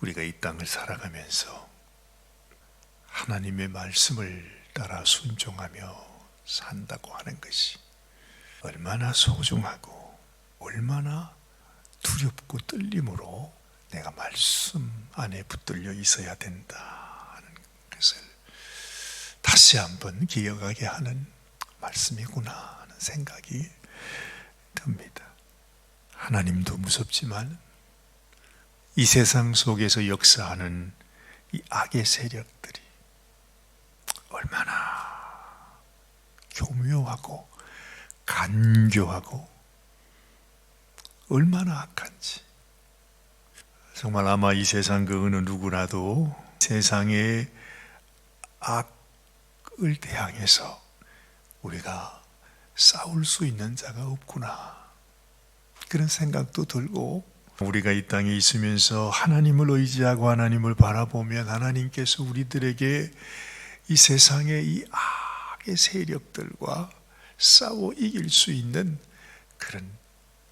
우리가 이 땅을 살아가면서 하나님의 말씀을 따라 순종하며 산다고 하는 것이 얼마나 소중하고 얼마나 두렵고 떨림으로 내가 말씀 안에 붙들려 있어야 된다 하는 것을 다시 한번 기억하게 하는 말씀이구나 하는 생각이 듭니다. 하나님도 무섭지만 이 세상 속에서 역사하는 이 악의 세력들이 얼마나 교묘하고 간교하고 얼마나 악한지, 정말 아마 이 세상 그 어느 누구라도 세상의 악을 대항해서 우리가 싸울 수 있는 자가 없구나, 그런 생각도 들고, 우리가 이 땅에 있으면서 하나님을 의지하고 하나님을 바라보면 하나님께서 우리들에게 이 세상의 이 악의 세력들과 싸워 이길 수 있는 그런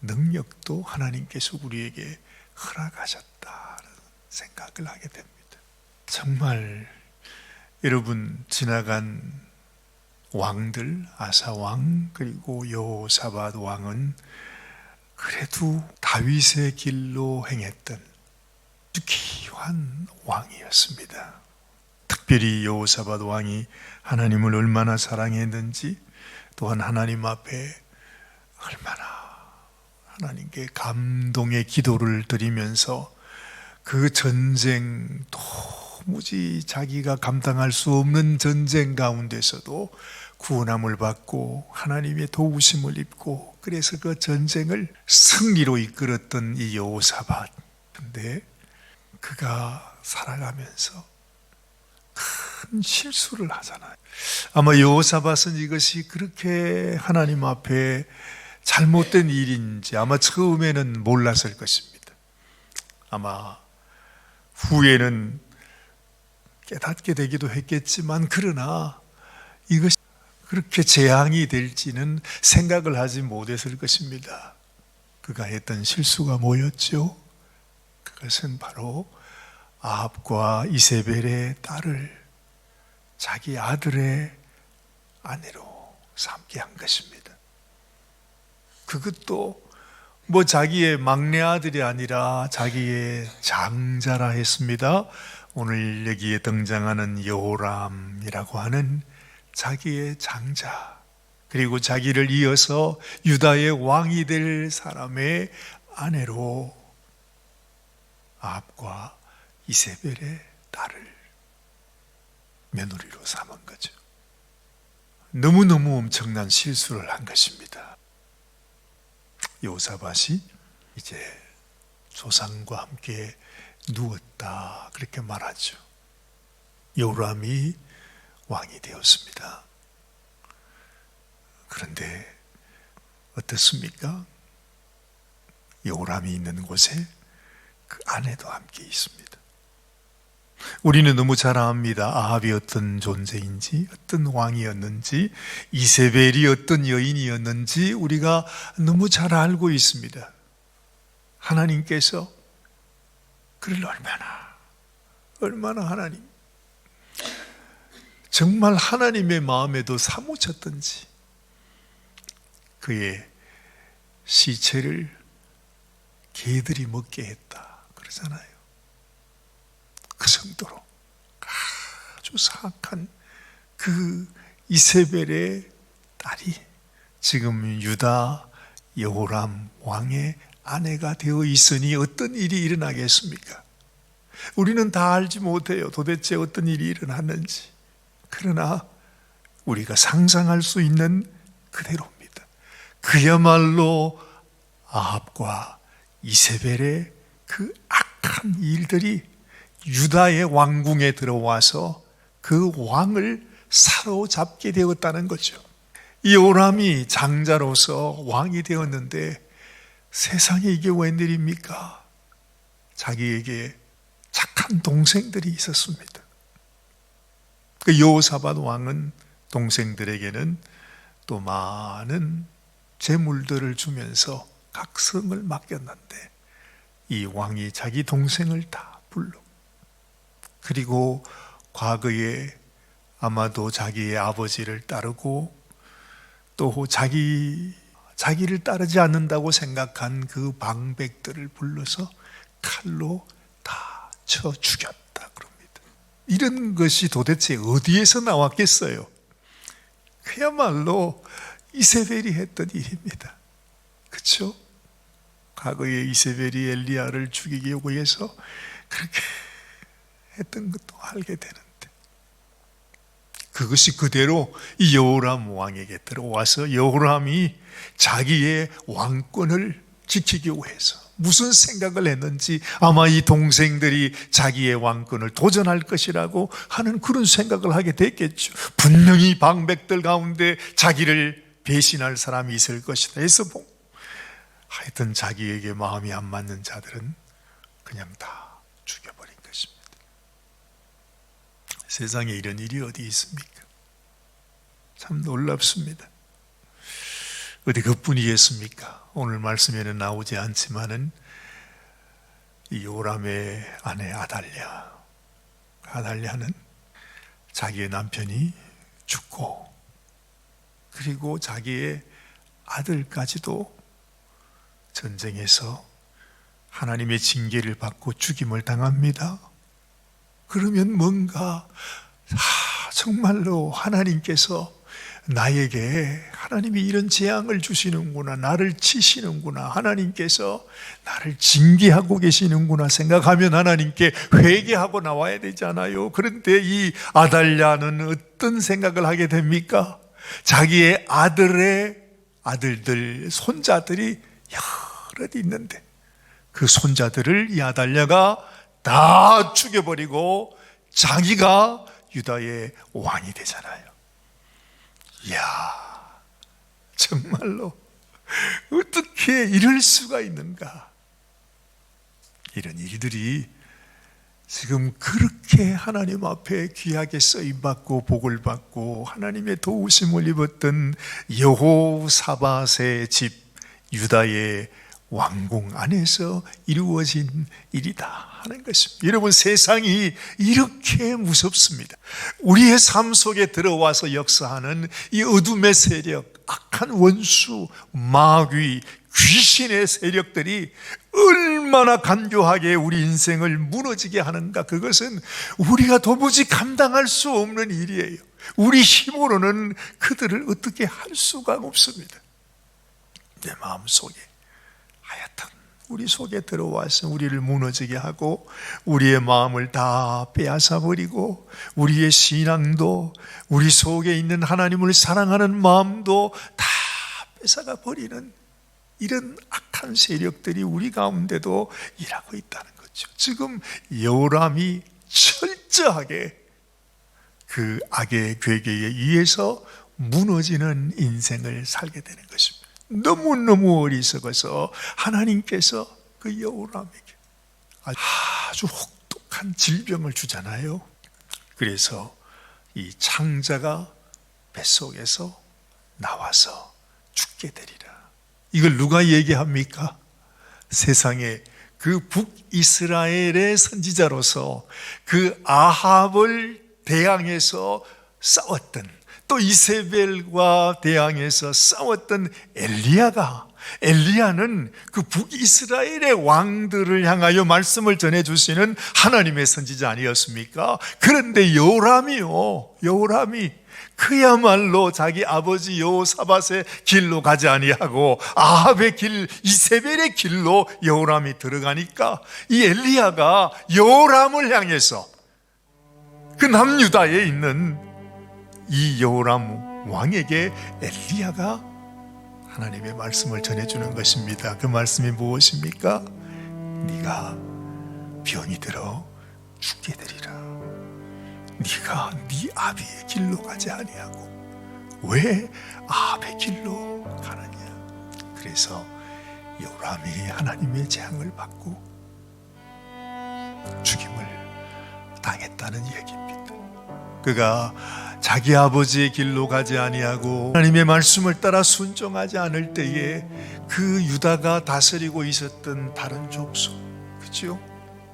능력도 하나님께서 우리에게 허락하셨다는 생각을 하게 됩니다. 정말 여러분, 지나간 왕들, 아사왕 그리고 여호사밧 왕은 그래도 다윗의 길로 행했던 아주 귀한 왕이었습니다. 특별히 여호사밧 왕이 하나님을 얼마나 사랑했는지, 또한 하나님 앞에 얼마나 하나님께 감동의 기도를 드리면서 그 전쟁, 도무지 자기가 감당할 수 없는 전쟁 가운데서도 구원함을 받고 하나님의 도우심을 입고, 그래서 그 전쟁을 승리로 이끌었던 이 여호사밧. 근데 그가 살아가면서 큰 실수를 하잖아요. 아마 여호사밧은 이것이 그렇게 하나님 앞에 잘못된 일인지 아마 처음에는 몰랐을 것입니다. 아마 후에는 깨닫게 되기도 했겠지만, 그러나 이것이 그렇게 재앙이 될지는 생각을 하지 못했을 것입니다. 그가 했던 실수가 뭐였죠? 그것은 바로 아합과 이세벨의 딸을 자기 아들의 아내로 삼게 한 것입니다. 그것도 뭐 자기의 막내 아들이 아니라 자기의 장자라 했습니다. 오늘 여기에 등장하는 여호람이라고 하는 자기의 장자, 그리고 자기를 이어서 유다의 왕이 될 사람의 아내로 아합과 이세벨의 딸을 며느리로 삼은 거죠. 너무너무 엄청난 실수를 한 것입니다. 여호사밧이 이제 조상과 함께 누웠다, 그렇게 말하죠. 요람이 왕이 되었습니다. 그런데 어떻습니까? 요람이 있는 곳에 그 아내도 함께 있습니다. 우리는 너무 잘 압니다. 아합이 어떤 존재인지, 어떤 왕이었는지, 이세벨이 어떤 여인이었는지 우리가 너무 잘 알고 있습니다. 하나님께서 그를 얼마나 하나님, 정말 하나님의 마음에도 사무쳤던지 그의 시체를 개들이 먹게 했다 그러잖아요. 그 정도로 아주 사악한 그 이세벨의 딸이 지금 유다 여호람 왕의 아내가 되어 있으니 어떤 일이 일어나겠습니까? 우리는 다 알지 못해요. 도대체 어떤 일이 일어났는지. 그러나 우리가 상상할 수 있는 그대로입니다. 그야말로 아합과 이세벨의 그 악한 일들이 유다의 왕궁에 들어와서 그 왕을 사로잡게 되었다는 거죠. 이 요람이 장자로서 왕이 되었는데 세상에 이게 웬일입니까? 자기에게 착한 동생들이 있었습니다. 그 여호사밧 왕은 동생들에게는 또 많은 재물들을 주면서 각성을 맡겼는데 이 왕이 자기 동생을 다 불로. 그리고 과거에 아마도 자기의 아버지를 따르고 또 자기를 따르지 않는다고 생각한 그 방백들을 불러서 칼로 다 쳐 죽였다 그럽니다. 이런 것이 도대체 어디에서 나왔겠어요? 그야말로 이세벨이 했던 일입니다. 그렇죠? 과거에 이세벨이 엘리야를 죽이기 위해서 그렇게 했던 것도 알게 되는데, 그것이 그대로 여호람 왕에게 들어와서 여호람이 자기의 왕권을 지키기 위해서 무슨 생각을 했는지, 아마 이 동생들이 자기의 왕권을 도전할 것이라고 하는 그런 생각을 하게 됐겠죠. 분명히 방백들 가운데 자기를 배신할 사람이 있을 것이다 해서 하여튼 자기에게 마음이 안 맞는 자들은 그냥 다 죽여버린 것입니다. 세상에 이런 일이 어디 있습니까? 참 놀랍습니다. 어디 그뿐이겠습니까? 오늘 말씀에는 나오지 않지만은 이 요람의 아내 아달랴는 자기의 남편이 죽고, 그리고 자기의 아들까지도 전쟁에서 하나님의 징계를 받고 죽임을 당합니다. 그러면 뭔가 정말로 하나님께서 나에게, 하나님이 이런 재앙을 주시는구나, 나를 치시는구나, 하나님께서 나를 징계하고 계시는구나 생각하면 하나님께 회개하고 나와야 되잖아요. 그런데 이 아달랴는 어떤 생각을 하게 됩니까? 자기의 아들들, 손자들이 여럿 있는데 그 손자들을 이 아달랴가 다 죽여버리고 자기가 유다의 왕이 되잖아요. 이야, 정말로 어떻게 이럴 수가 있는가? 이런 일들이 지금 그렇게 하나님 앞에 귀하게 쓰임받고 복을 받고 하나님의 도우심을 입었던 여호사밧의 집 유다의 왕궁 안에서 이루어진 일이다 하는 것입니다. 여러분, 세상이 이렇게 무섭습니다. 우리의 삶 속에 들어와서 역사하는 이 어둠의 세력, 악한 원수, 마귀, 귀신의 세력들이 얼마나 간교하게 우리 인생을 무너지게 하는가, 그것은 우리가 도무지 감당할 수 없는 일이에요. 우리 힘으로는 그들을 어떻게 할 수가 없습니다. 내 마음속에 하여튼 우리 속에 들어와서 우리를 무너지게 하고 우리의 마음을 다 빼앗아 버리고 우리의 신앙도, 우리 속에 있는 하나님을 사랑하는 마음도 다 뺏어가 버리는 이런 악한 세력들이 우리 가운데도 일하고 있다는 거죠. 지금 여호람이 철저하게 그 악의 괴계에 의해서 무너지는 인생을 살게 되는 것입니다. 너무너무 어리석어서 하나님께서 그 여호람에게 아주 혹독한 질병을 주잖아요. 그래서 이 창자가 뱃속에서 나와서 죽게 되리라. 이걸 누가 얘기합니까? 세상에 그 북이스라엘의 선지자로서 그 아합을 대항해서 싸웠던, 또 이세벨과 대항해서 싸웠던 엘리야는 그 북이스라엘의 왕들을 향하여 말씀을 전해주시는 하나님의 선지자 아니었습니까? 그런데 여호람이 그야말로 자기 아버지 여호사밧의 길로 가지 아니하고 아합의 길, 이세벨의 길로 여호람이 들어가니까 이 엘리야가 여호람을 향해서 그 남유다에 있는 이 여호람 왕에게 엘리야가 하나님의 말씀을 전해주는 것입니다. 그 말씀이 무엇입니까? 네가 병이 들어 죽게 되리라. 네가 네 아비의 길로 가지 아니하고 왜 아합의 길로 가느냐. 그래서 여호람이 하나님의 재앙을 받고 죽임을 당했다는 얘기입니다. 그가 자기 아버지의 길로 가지 아니하고 하나님의 말씀을 따라 순종하지 않을 때에 그 유다가 다스리고 있었던 다른 족속, 그렇죠?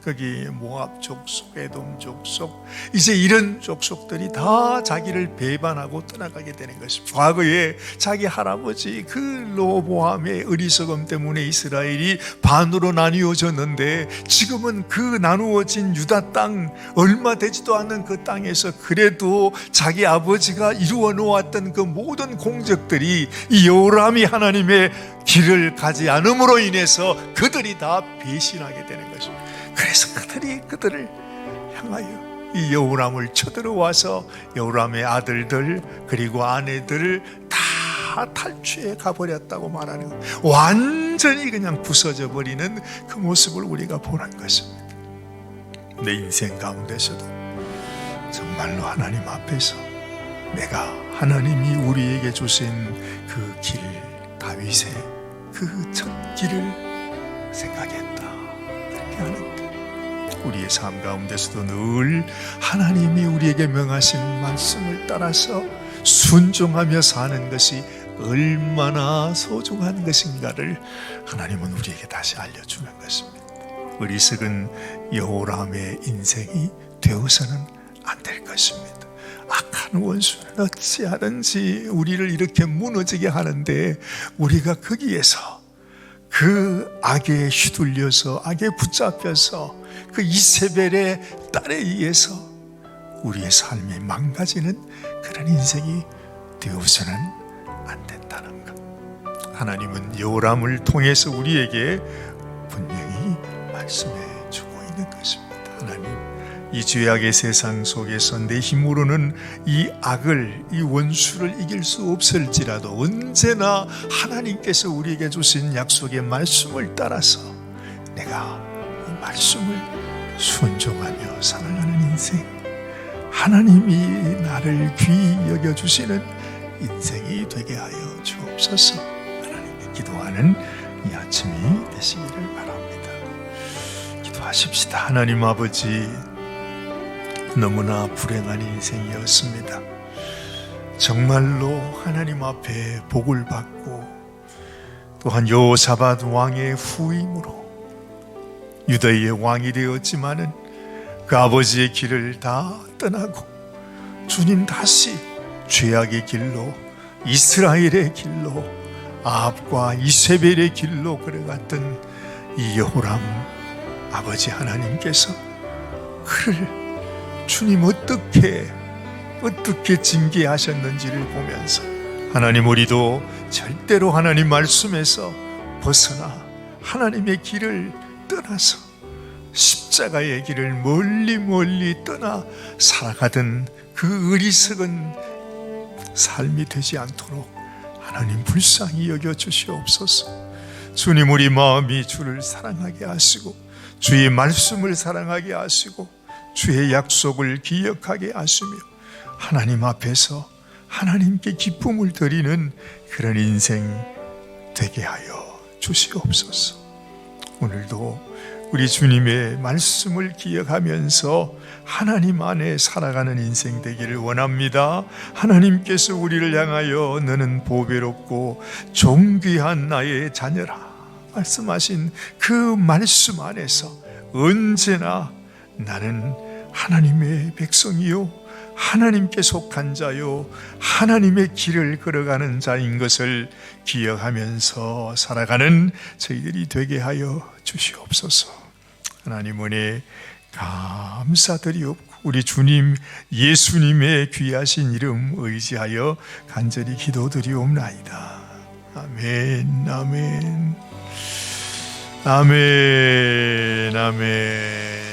거기 모압 족속, 에돔 족속, 이제 이런 족속들이 다 자기를 배반하고 떠나가게 되는 것입니다. 과거에 자기 할아버지 그 르호보암의 어리석음 때문에 이스라엘이 반으로 나뉘어졌는데, 지금은 그 나누어진 유다 땅, 얼마 되지도 않는 그 땅에서 그래도 자기 아버지가 이루어 놓았던 그 모든 공적들이 이 여호람이 하나님의 길을 가지 않음으로 인해서 그들이 다 배신하게 되는 것입니다. 그래서 그들이 그들을 향하여 이 여호람을 쳐들어와서 여호람의 아들들 그리고 아내들을 다 탈취해 가버렸다고 말하는 것, 완전히 그냥 부서져 버리는 그 모습을 우리가 보는 것입니다. 내 인생 가운데서도 정말로 하나님 앞에서 내가 하나님이 우리에게 주신 그 길, 다윗의 그 첫 길을 생각했다, 그렇게 하는 우리의 삶 가운데서도 늘 하나님이 우리에게 명하신 말씀을 따라서 순종하며 사는 것이 얼마나 소중한 것인가를 하나님은 우리에게 다시 알려주는 것입니다. 어리석은 여호람의 인생이 되어서는 안 될 것입니다. 악한 원수는 어찌하든지 우리를 이렇게 무너지게 하는데, 우리가 거기에서 그 악에 휘둘려서, 악에 붙잡혀서 그 이세벨의 딸에 의해서 우리의 삶이 망가지는 그런 인생이 되어서는 안 된다는 것, 하나님은 여호람을 통해서 우리에게 분명히 말씀해 주고 있는 것입니다. 하나님, 이 죄악의 세상 속에서 내 힘으로는 이 악을, 이 원수를 이길 수 없을지라도 언제나 하나님께서 우리에게 주신 약속의 말씀을 따라서 내가 이 말씀을 순종하며 살아가는 인생, 하나님이 나를 귀히 여겨주시는 인생이 되게 하여 주옵소서. 하나님께 기도하는 이 아침이 되시기를 바랍니다. 기도하십시다. 하나님 아버지, 너무나 불행한 인생이었습니다. 정말로 하나님 앞에 복을 받고 또한 여호사밧 왕의 후임으로 유다의 왕이 되었지만은 그 아버지의 길을 다 떠나고 주님 다시 죄악의 길로, 이스라엘의 길로, 아합과 이세벨의 길로 걸어갔던 이 여호람 아버지 하나님께서 그를 주님 어떻게 징계하셨는지를 보면서, 하나님 우리도 절대로 하나님 말씀에서 벗어나 하나님의 길을 떠나서 십자가의 길을 멀리 떠나 살아가던 그 어리석은 삶이 되지 않도록 하나님 불쌍히 여겨주시옵소서. 주님, 우리 마음이 주를 사랑하게 하시고 주의 말씀을 사랑하게 하시고 주의 약속을 기억하게 하시며 하나님 앞에서 하나님께 기쁨을 드리는 그런 인생 되게 하여 주시옵소서. 오늘도 우리 주님의 말씀을 기억하면서 하나님 안에 살아가는 인생 되기를 원합니다. 하나님께서 우리를 향하여 너는 보배롭고 존귀한 나의 자녀라 말씀하신 그 말씀 안에서 언제나 나는 하나님의 백성이요, 하나님께 속한 자요, 하나님의 길을 걸어가는 자인 것을 기억하면서 살아가는 저희들이 되게 하여 주시옵소서. 하나님 은혜 감사드리옵고 우리 주님 예수님의 귀하신 이름 의지하여 간절히 기도드리옵나이다. 아멘, 아멘, 아멘, 아멘.